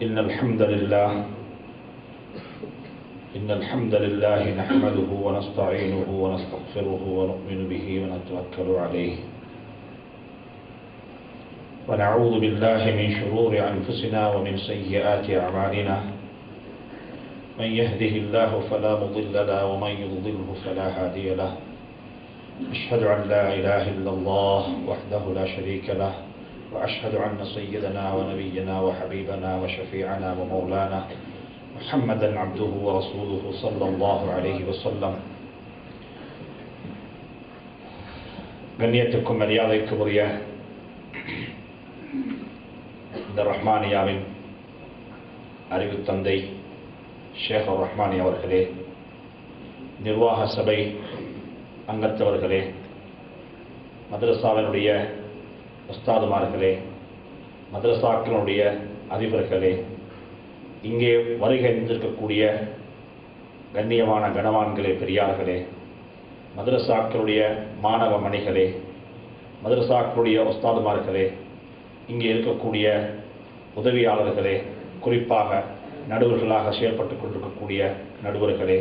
إن الحمد لله نحمده ونستعينه ونستغفره ونؤمن به ونتوكل عليه ونعوذ بالله من شرور أنفسنا ومن سيئات أعمالنا من يهده الله فلا مضل له ومن يضلله فلا هادي له أشهد أن لا إله إلا الله وحده لا شريك له وأشهد أن سيدنا ونبينا وحبيبنا وشفيعنا ومولانا محمدا عبده ورسوله صلى الله عليه وسلم. கண்ணியத்துக்கும் மரியாதைக்கும் உரிய இந்த ரஹ்மானியாவின் அறிவு தந்தை ஷேக் ரஹ்மானி அவர்களே, நிர்வாக சபை அங்கத்தவர்களே, மதரசாவினுடைய உஸ்தாதுமார்களே, மதரசாக்களுடைய அதிபர்களே, இங்கே வருகை இருந்திருக்கக்கூடிய கண்ணியமான கனவான்களே, பெரியார்களே, மதரசாக்களுடைய மாணவ மணிகளே, மதரசாக்களுடைய உஸ்தாதுமார்களே, இங்கே இருக்கக்கூடிய உதவியாளர்களே, குறிப்பாக நடுவர்களாக செயல்பட்டுக் கொண்டிருக்கக்கூடிய நடுவர்களே,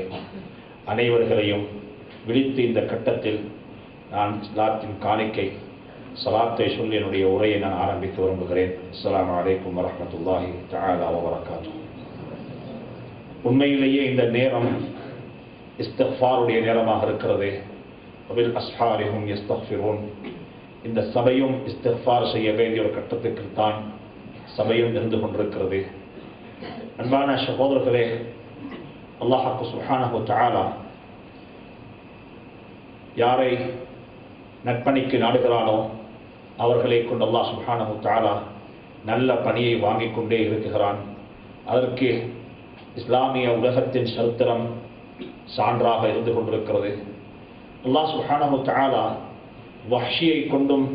அனைவர்களையும் விழித்து இந்த கட்டத்தில் நான் இஸ்லாத்தின் காணிக்கை சலாத்தை சொல்லி என்னுடைய உரையை நான் ஆரம்பிக்க விரும்புகிறேன். அஸ்ஸலாமு அலைக்கும் வரஹ்மத்துல்லாஹி தஆலா வ பரகாத்துஹு. உண்மையிலேயே இந்த நேரம் இஸ்திக்ஃபாருடைய நேரமாக இருக்கிறது. வபில் அஸ்ஹாரிஹும் யஸ்தக்ஃபிரூன். இந்த சபையும் இஸ்திக்ஃபார் செய்ய வேண்டிய ஒரு கட்டத்துக்கு தான் சபையும் இருந்து கொண்டிருக்கிறது. அன்பான சகோதரர்களே, அல்லாஹ் சுப்ஹானஹு வ தஆலா யாரை நற்பணிக்கு நாடுகிறானோ அவர்களை கொண்டு அல்லாஹ் சுப்ஹானஹு வ தஆலா நல்ல பணியை வாங்கிக் கொண்டே இருக்கிறான். அதற்கு இஸ்லாமிய உலகத்தின் சரித்திரம் சான்றாக இருந்து கொண்டிருக்கிறது. அல்லாஹ் சுப்ஹானஹு வ தஆலா வஹ்ஷியை கொண்டும்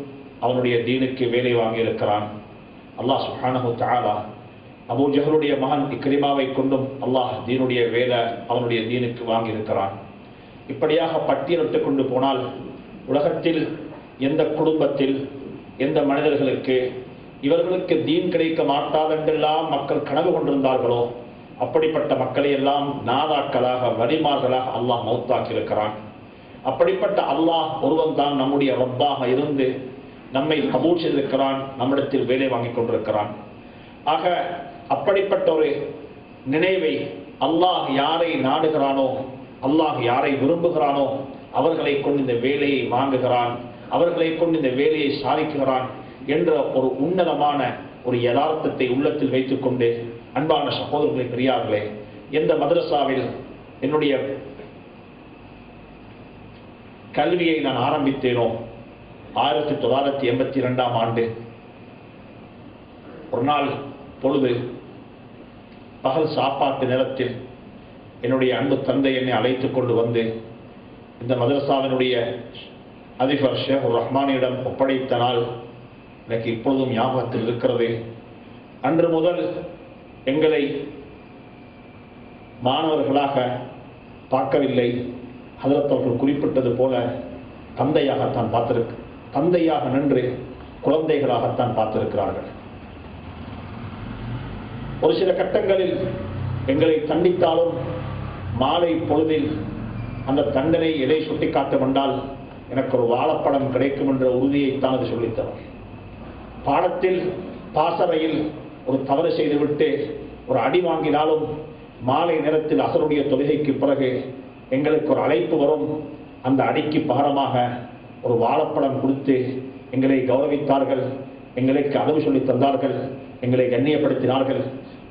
அவனுடைய தீனுக்கு வேலை வாங்கியிருக்கிறான். அல்லாஹ் சுப்ஹானஹு வ தஆலா அபூ ஜஹலுடைய மகன் இக்ரிமாவை கொண்டும் அல்லாஹ் தீனுடைய வேலை அவனுடைய தீனுக்கு வாங்கியிருக்கிறான். இப்படியாக பட்டியலிட்டு கொண்டு போனால் உலகத்தில் எந்த குடும்பத்தில் எந்த மனிதர்களுக்கு இவர்களுக்கு தீன் கிடைக்க மாட்டாதென்றெல்லாம் மக்கள் கனவு கொண்டிருந்தார்களோ அப்படிப்பட்ட மக்களை எல்லாம் நாதாக்களாக வலிமார்களாக அல்லாஹ் மௌத்தாக்கி இருக்கிறான். அப்படிப்பட்ட அல்லாஹ் ஒருவன் தான் நம்முடைய ரப்பாக இருந்து நம்மை கபூல் செய்திருக்கிறான், நம்மிடத்தில் வேலை வாங்கிக் கொண்டிருக்கிறான். ஆக அப்படிப்பட்ட ஒரு நினைவை அல்லாஹ் யாரை நாடுகிறானோ, அல்லாஹ் யாரை விரும்புகிறானோ அவர்களை கொண்டு இந்த வேலையை வாங்குகிறான், அவர்களை கொண்டு இந்த வேலையை சாதிக்கிறான் என்ற ஒரு உன்னதமான ஒரு யதார்த்தத்தை உள்ளத்தில் வைத்துக் கொண்டு, அன்பான சகோதரர்களை, பெரியார்களே, எந்த மதரசாவில் என்னுடைய கல்வியை நான் ஆரம்பித்தேனோ 1982ஆம் ஆண்டு ஒரு நாள் பொழுது பகல் சாப்பாட்டு நேரத்தில் என்னுடைய அன்பு தந்தை என்னை அழைத்துக் கொண்டு வந்து இந்த மதரசாவினுடைய அதிபர் ஷேக் ரஹ்மானியிடம் ஒப்படைத்த நாள் எனக்கு இப்பொழுதும் ஞாபகத்தில் இருக்கிறது. அன்று முதல் எங்களை மாணவர்களாக பார்க்கவில்லை. ஹதரத் அவர்கள் குறிப்பிட்டது போல தந்தையாக நின்று குழந்தைகளாகத்தான் பார்த்திருக்கிறார்கள். ஒரு சில கட்டங்களில் எங்களை தண்டித்தாலும் மாலை பொழுதில் அந்த தண்டனை எதை சுட்டிக்காட்ட வந்தால் எனக்கு ஒரு வாழைப்பழம் கிடைக்கும் என்ற உறுதியைத்தான் அது சொல்லித்தரும். பாடத்தில் பாசறையில் ஒரு தவறு செய்துவிட்டு ஒரு அடி வாங்கினாலும் மாலை நேரத்தில் அசருடைய தொழுகைக்கு பிறகு எங்களுக்கு ஒரு அழைப்பு வரும். அந்த அடிக்கு பகரமாக ஒரு வாழைப்பழம் கொடுத்து எங்களை கௌரவித்தார்கள், எங்களுக்கு அளவு சொல்லி தந்தார்கள், எங்களை கண்ணியப்படுத்தினார்கள்.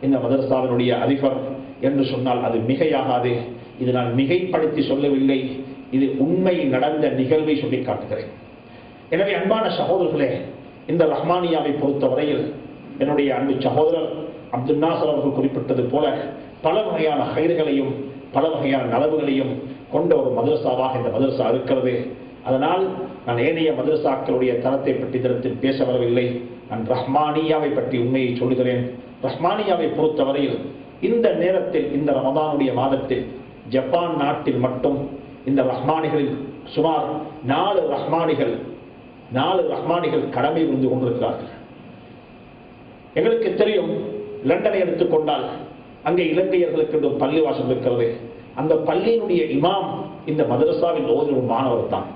இந்த மதரசாவினுடைய அதிபர் என்று சொன்னால் அது மிகையாகாது. இது நான் மிகைப்படுத்தி சொல்லவில்லை, இது உண்மை நடந்த நிகழ்வை சொல்லி காட்டுகிறேன். எனவே அன்பான சகோதரர்களே, இந்த ரஹ்மானியாவை பொறுத்தவரையில் என்னுடைய அன்பு சகோதரர் அப்துல் நாசர் அவர்கள் குறிப்பிட்டது போல பல வகையான ஹைர்களையும் பல வகையான நலவுகளையும் கொண்ட ஒரு மதரசாவாக இந்த மதரசா இருக்கிறது. அதனால் நான் ஏனைய மதரசாக்களுடைய தரத்தை பற்றி தரத்தில் பேச வரவில்லை. நான் ரஹ்மானியாவை பற்றி உண்மையை சொல்கிறேன். ரஹ்மானியாவை பொறுத்தவரையில் இந்த நேரத்தில், இந்த ரமதானுடைய மாதத்தில் ஜப்பான் நாட்டில் மட்டும் இந்த ரஹ்மானிகளில் சுமார் 4 ரஹ்மானிகள் கடமை புரிந்து கொண்டிருக்கிறார்கள். எங்களுக்கு தெரியும், லண்டனை எடுத்துக்கொண்டால் அங்கே இலங்கையர்களுக்கு ஒரு பள்ளிவாசல் இருக்கிறது. அந்த பள்ளியினுடைய இமாம் இந்த மதரசாவில் ஓதும் ஒரு மாணவர் தான்.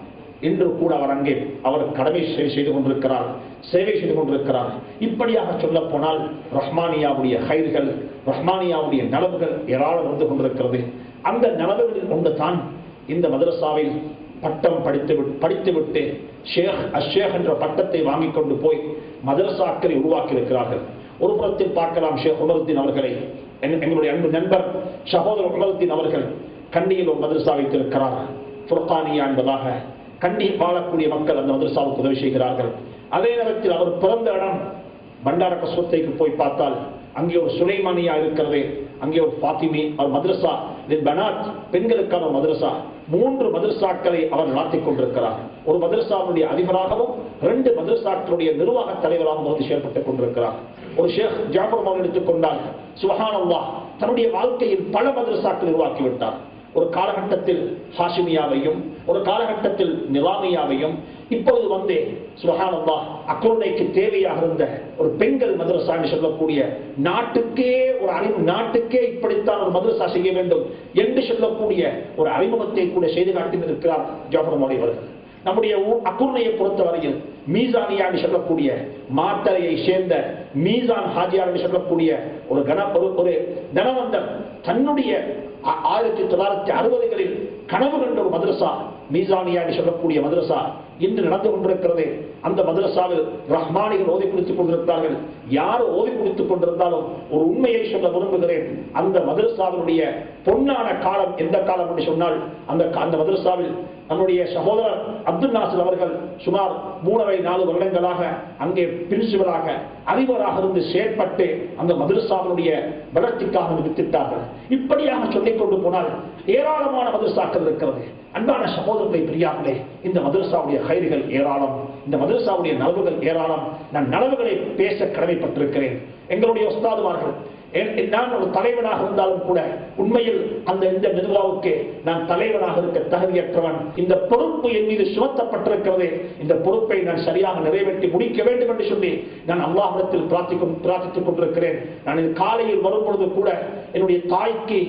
இன்று கூட அவர் அங்கே அவர் கடமை செய்து கொண்டிருக்கிறார், சேவை செய்து கொண்டிருக்கிறார். இப்படியாக சொல்ல போனால் ரஹ்மானியாவுடைய ஹைர்கள், ரஹ்மானியாவுடைய நலவுகள் ஏராளம் வந்து கொண்டிருக்கிறது. அந்த நலவுகளில் ஒன்று தான் இந்த மதரசாவில் பட்டம் படித்துவிட்டு ஷேக் என்ற பட்டத்தை வாங்கிக் கொண்டு போய் மதரசாக்களை உருவாக்கி இருக்கிறார்கள். ஒரு புறத்தில் பார்க்கலாம் ஷேக் உமருத்தீன் அவர்களை, எங்களுடைய அன்பு நண்பர் சகோதரர் உமருத்தீன் அவர்கள் கண்டியில் ஒரு மதரசா வைத்திருக்கிறார். ஃபுர்கானியா என்பதாக கண்டியில் வாழக்கூடிய மக்கள் அந்த மதரசாவுக்கு உதவி செய்கிறார்கள். அதே நேரத்தில் அவர் பிறந்த இடம் பண்டார கஸ்வத்தைக்கு போய் பார்த்தால் அங்கே ஒரு சுலைமானியா இருக்கிறது, அங்கே ஒரு ஃபாத்திமி ஒரு மதரசா, பனாத் பெண்களுக்கான ஒரு மதரசா, 3 மதரசாக்களை அவர் நடத்திக் கொண்டிருக்கிறார். ஒரு மதரசாவுடைய அதிபராகவும் 2 மதரசாக்களுடைய நிர்வாக தலைவராகவும் வந்து செயல்பட்டுக் கொண்டிருக்கிறார். ஒரு ஷேக் ஜாஃபர் மகன் எடுத்துக்கொண்டால் சுப்ஹானல்லாஹ் தன்னுடைய வாழ்க்கையில் பல மதரசாக்கள் உருவாக்கிவிட்டார். ஒரு காலகட்டத்தில் ஹாஷிமியாவையும் ஒரு காலகட்டத்தில் நிலாமியாவையும் இப்பொழுது வந்து சுப்ஹானல்லாஹ் அக்ரோனைக்கு தேவையாக இருந்த ஒரு பெண்கள் மதரசா என்று சொல்லக்கூடிய நாட்டுக்கே இப்படித்தான் ஒரு மதரசா செய்ய வேண்டும் என்று சொல்லக்கூடிய ஒரு அறிமுகத்தை கூட செய்து காட்டியிருக்கிறார் ஜாஃபர் மௌலவி அவர்கள். நம்முடைய அக்குர்ணையை பொறுத்தவரையில் மீசானியா என்று சொல்லக்கூடிய மாத்தரையை சேர்ந்த மீசான் ஹாஜியார் என்று சொல்லக்கூடிய ஒரு தனவந்தர் தன்னுடைய 1960களில் கனவு கண்ட ஒரு மதரசா மீசானியா என்று சொல்லக்கூடிய மதரசா இன்று நடந்து கொண்டிருக்கிறது. அந்த மதரசாவில் ரஹ்மானிகள் ஓதி குடித்துக் கொண்டிருக்கிறார்கள். யார் ஓதி குடித்துக் கொண்டிருந்தாலும் ஒரு உண்மையை சொல்ல விரும்புகிறேன், அந்த மதரசாவினுடைய பொன்னான காலம் எந்த காலம் என்று சொன்னால் அந்த மதரசாவில் நம்முடைய சகோதரர் அப்துல் நாசிர் அவர்கள் சுமார் 3.5-4 வருடங்களாக அங்கே பிரின்சிபலாக அதிபராக இருந்து செயற்பட்டு அந்த மதரசாவினுடைய வளர்ச்சிக்காக வித்திட்டார்கள். இப்படியாக சொல்லிக் கொண்டு போனால் ஏராளமான மதரசாக்கள் இருக்கிறது. அன்பான சகோதரர்களை பிரியாமலே இந்த மதரசாவுடைய ஹைர்கள் ஏராளம், இந்த மதரசாவுடைய நலவுகள் ஏராளம். நான் நலவுகளை பேச கடமைப்பட்டிருக்கிறேன். எங்களுடைய உஸ்தாதுமார்கள், நான் ஒரு தலைவனாக இருந்தாலும் கூட உண்மையில் இந்த நிர்வாகத்துக்கு நான் தலைவனாக இருக்க தகுதியற்றவன். இந்த பொறுப்பு என் மீது சுமத்தப்பட்டிருக்கிறது. இந்த பொறுப்பை நான் சரியாக நிறைவேற்றி முடிக்க வேண்டும் என்று சொல்லி நான் அல்லாஹ்விடத்தில் பிரார்த்தித்துக் கொண்டிருக்கிறேன். நான் காலையில் வரும் பொழுது கூட என்னுடைய தாய்க்கு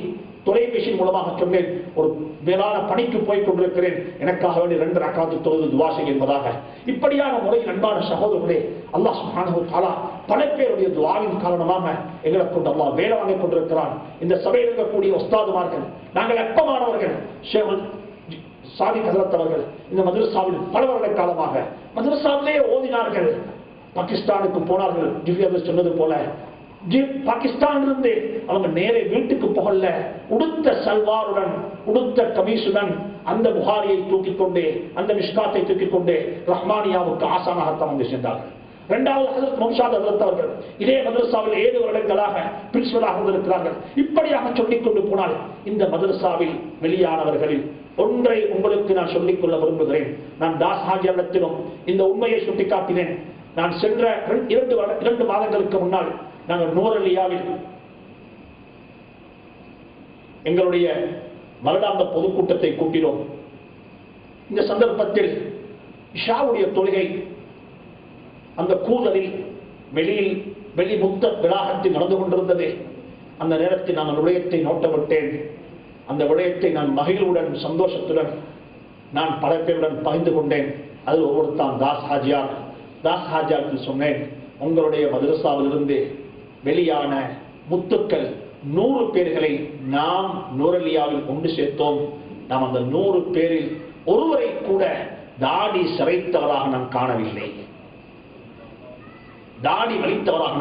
தொலைபேசி மூலமாக சொன்னேன், ஒரு மேலான பணிக்கு போய் கொண்டிருக்கிறேன், எனக்காக வேண்டிய 2 ரக்காத்து தொழுது துஆ செய்ய என்பதாக. இப்படியான முறையில் அன்பான சகோதரர்களே, அல்லாஹ் சுப்ஹானஹு வ தஆலா பல பேருடைய துஆவின் காரணமாக எங்களை கொண்டு அல்லாஹ் வேலை வாங்கிக் கொண்டிருக்கிறான். இந்த சபையில் இருக்கக்கூடிய உஸ்தாதுமார்கள், நாங்கள் அற்பமானவர்கள். ஷேக் சாதிக் ஹஸரத் அவர்கள் இந்த மதரசாவில் பல வருட காலமாக மதரசாவிலே ஓதினார்கள். பாகிஸ்தானுக்கு போனார்கள். ஜிஃபியாவில் சொன்னது போல பாகிஸ்தானிலிருந்து அவங்க நேரே வீட்டுக்கு போகல, உடுத்த சல்வாருடன் உடுத்த கமீசுடன் அந்த புகாரியை தூக்கிக் கொண்டே அந்த மிஷ்காத்தை தூக்கிக் கொண்டே ரஹ்மானியாவுக்கு ஆசானாகத்தான் வந்து சென்றார்கள். 2வது ஹஜ்ரத் மம்ஷாத் ஹஜ்ரத் அவர்கள் இதே மதரசாவில் 7 வருடங்களாக பிரின்சிபலாக இருந்திருக்கிறார்கள். இப்படியாக சொல்லிக் கொண்டு போனால் இந்த மதரசாவில் வெளியானவர்களில் ஒன்றை உங்களுக்கு நான் சொல்லிக் கொள்ள விரும்புகிறேன். நான் தாஸ் ஹாஜியிடத்திலும் இந்த உண்மையை சுட்டிக்காட்டினேன். நான் சென்ற 2 மாதங்களுக்கு முன்னால் நாங்கள் நூரலியாவில் எங்களுடைய வருடாந்த பொதுக்கூட்டத்தை கூட்டினோம். இந்த சந்தர்ப்பத்தில் இஷாவுடைய தொழுகை அந்த கூதலில் வெளி முத்த விளாகத்தில் நடந்து கொண்டிருந்தது. அந்த நேரத்தில் நான் விடயத்தை நோட்டப்பட்டேன். அந்த விடயத்தை நான் மகிழ்வுடன் சந்தோஷத்துடன் நான் பல பேருடன் பகிர்ந்து கொண்டேன். அது ஒவ்வொருத்தான் தாஸ் ஹாஜியாருக்கு சொன்னேன், உங்களுடைய மதரசாவிலிருந்து வெளியான முத்துக்கள் 100 பேர்களை நாம் நூரலியாவில் கொண்டு சேர்த்தோம். நாம் அந்த 100 பேரில் ஒருவரை கூட தாடி சிறைத்தவராக நாம் காணவில்லை, தாடி வலித்தவராக